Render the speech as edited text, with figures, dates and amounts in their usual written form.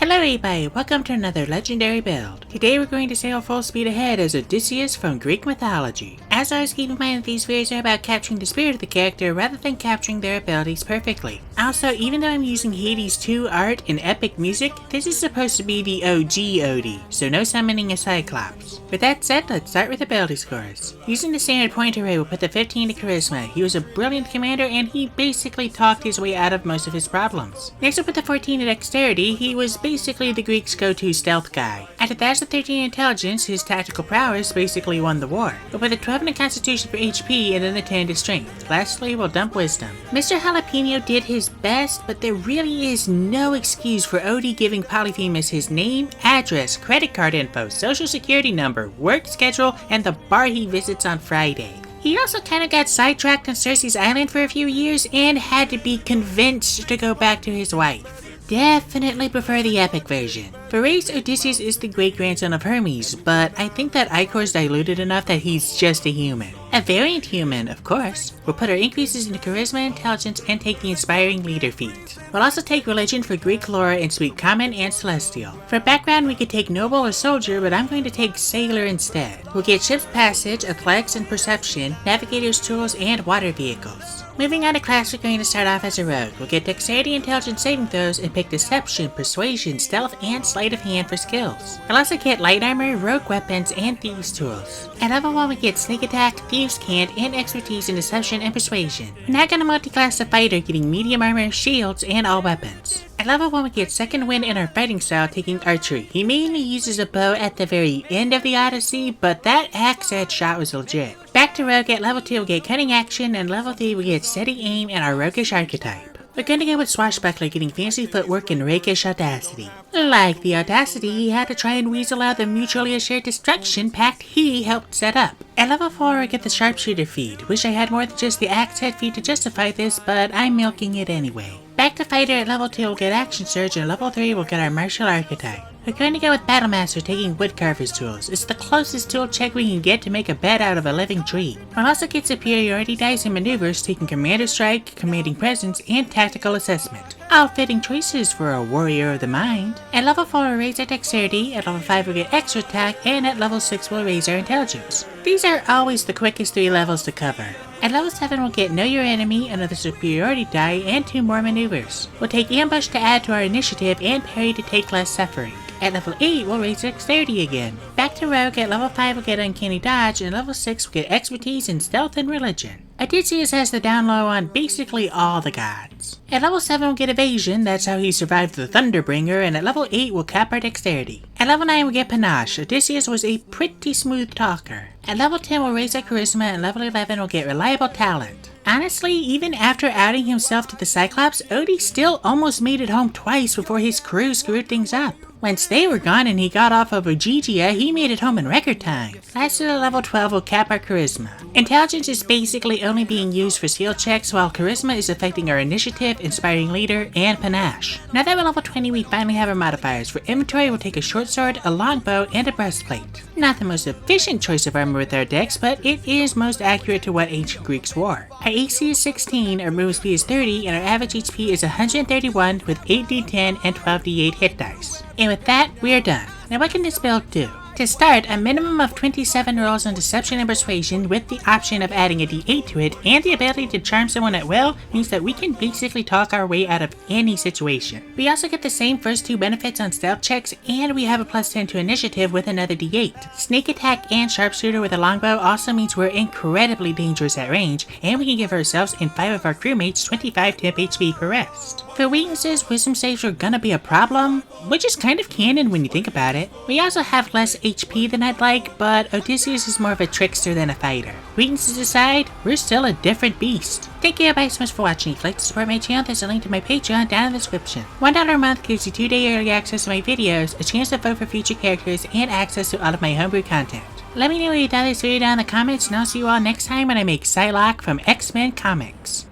Hello everybody, welcome to another legendary build. Today we're going to sail full speed ahead as Odysseus from Greek mythology. As always, keep in mind that these videos are about capturing the spirit of the character rather than capturing their abilities perfectly. Also, even though I'm using Hades 2 art and epic music, this is supposed to be the OG Odie, so no summoning a Cyclops. With that said, let's start with ability scores. Using the standard point array, we'll put the 15 to Charisma. He was a brilliant commander and he basically talked his way out of most of his problems. Next we'll put the 14 to Dexterity. He was basically the Greeks' go-to stealth guy. At 1,013 intelligence, his tactical prowess basically won the war. We'll put the 12 in Constitution for HP and then the 10 to Strength. Lastly, we'll dump Wisdom. Mr. Jalapeno did his best, but there really is no excuse for Odie giving Polyphemus his name, address, credit card info, social security number, work schedule, and the bar he visits on Friday. He also kinda got sidetracked on Circe's Island for a few years and had to be convinced to go back to his wife. Definitely prefer the epic version. For race, Odysseus is the great-grandson of Hermes, but I think that Ichor's diluted enough that he's just a human. A variant human, of course. We'll put our increases into Charisma, Intelligence, and take the Inspiring Leader feat. We'll also take Religion for Greek lore and speak Common and Celestial. For background, we could take Noble or Soldier, but I'm going to take Sailor instead. We'll get Ship's Passage, Athletics and Perception, Navigator's Tools, and Water Vehicles. Moving on to class, we're going to start off as a rogue. We'll get Dexterity, Intelligence saving throws, and pick Deception, Persuasion, Stealth, and Sleight of Hand for skills. We'll also get Light Armor, Rogue Weapons, and Thieves Tools. At level 1, we get Sneak Attack, Thieves Cant, and Expertise in Deception and Persuasion. We're now going to multi-class the Fighter, getting Medium Armor, Shields, and all weapons. At level 1, we get Second Wind in our fighting style, taking Archery. He mainly uses a bow at the very end of the Odyssey, but that axe head shot was legit. Back to Rogue, at level 2 we get Cunning Action, and level 3 we get Steady Aim and our Roguish archetype. We're going to go with Swashbuckler, getting Fancy Footwork and Rakish Audacity. Like the Audacity, he had to try and weasel out the mutually assured destruction pact he helped set up. At level 4 I get the Sharpshooter feat. Wish I had more than just the Axe Head feat to justify this, but I'm milking it anyway. Back to Fighter, at level 2 we'll get Action Surge, and at level 3 we'll get our Martial archetype. We're going to go with Battlemaster, taking Woodcarver's Tools. It's the closest tool check we can get to make a bed out of a living tree. We'll also get Superiority Dice and Maneuvers, taking Commander Strike, Commanding Presence, and Tactical Assessment. All fitting choices for a Warrior of the Mind. At level 4 we'll raise our Dexterity, at level 5 we'll get Extra Attack, and at level 6 we'll raise our Intelligence. These are always the quickest 3 levels to cover. At level 7 we'll get Know Your Enemy, another Superiority die, and 2 more Maneuvers. We'll take Ambush to add to our initiative, and Parry to take less suffering. At level 8, we'll raise Dexterity again. Back to Rogue, at level 5 we'll get Uncanny Dodge, and level 6 we'll get Expertise in Stealth and Religion. Odysseus has the down low on basically all the gods. At level 7 we'll get Evasion, that's how he survived the Thunderbringer, and at level 8 we'll cap our Dexterity. At level 9 we'll get Panache. Odysseus was a pretty smooth talker. At level 10 we'll raise our Charisma, and level 11 we'll get Reliable Talent. Honestly, even after outing himself to the Cyclops, Odie still almost made it home twice before his crew screwed things up. Once they were gone and he got off of Ogygia, he made it home in record time. Lastly, at level 12 we'll cap our Charisma. Intelligence is basically only being used for skill checks, while Charisma is affecting our Initiative, Inspiring Leader, and Panache. Now that we're level 20, we finally have our modifiers. For Inventory, we'll take a Short Sword, a Longbow, and a Breastplate. Not the most efficient choice of armor with our decks, but it is most accurate to what ancient Greeks wore. Our AC is 16, our move speed is 30, and our average HP is 131 with 8d10 and 12d8 hit dice. And with that, we are done. Now what can this build do? To start, a minimum of 27 rolls on Deception and Persuasion with the option of adding a d8 to it, and the ability to charm someone at will means that we can basically talk our way out of any situation. We also get the same first 2 benefits on stealth checks, and we have a plus 10 to initiative with another d8. Sneak Attack and Sharpshooter with a longbow also means we're incredibly dangerous at range, and we can give ourselves and 5 of our crewmates 25 temp HP per rest. For weaknesses, wisdom saves are gonna be a problem, which is kind of canon when you think about it. We also have less HP than I'd like, but Odysseus is more of a trickster than a fighter. Weaknesses aside, we're still a different beast. Thank you everybody so much for watching. If you'd like to support my channel, there's a link to my Patreon down in the description. $1 a month gives you 2-day early access to my videos, a chance to vote for future characters, and access to all of my homebrew content. Let me know what you thought of this video down in the comments, and I'll see you all next time when I make Psylocke from X-Men Comics.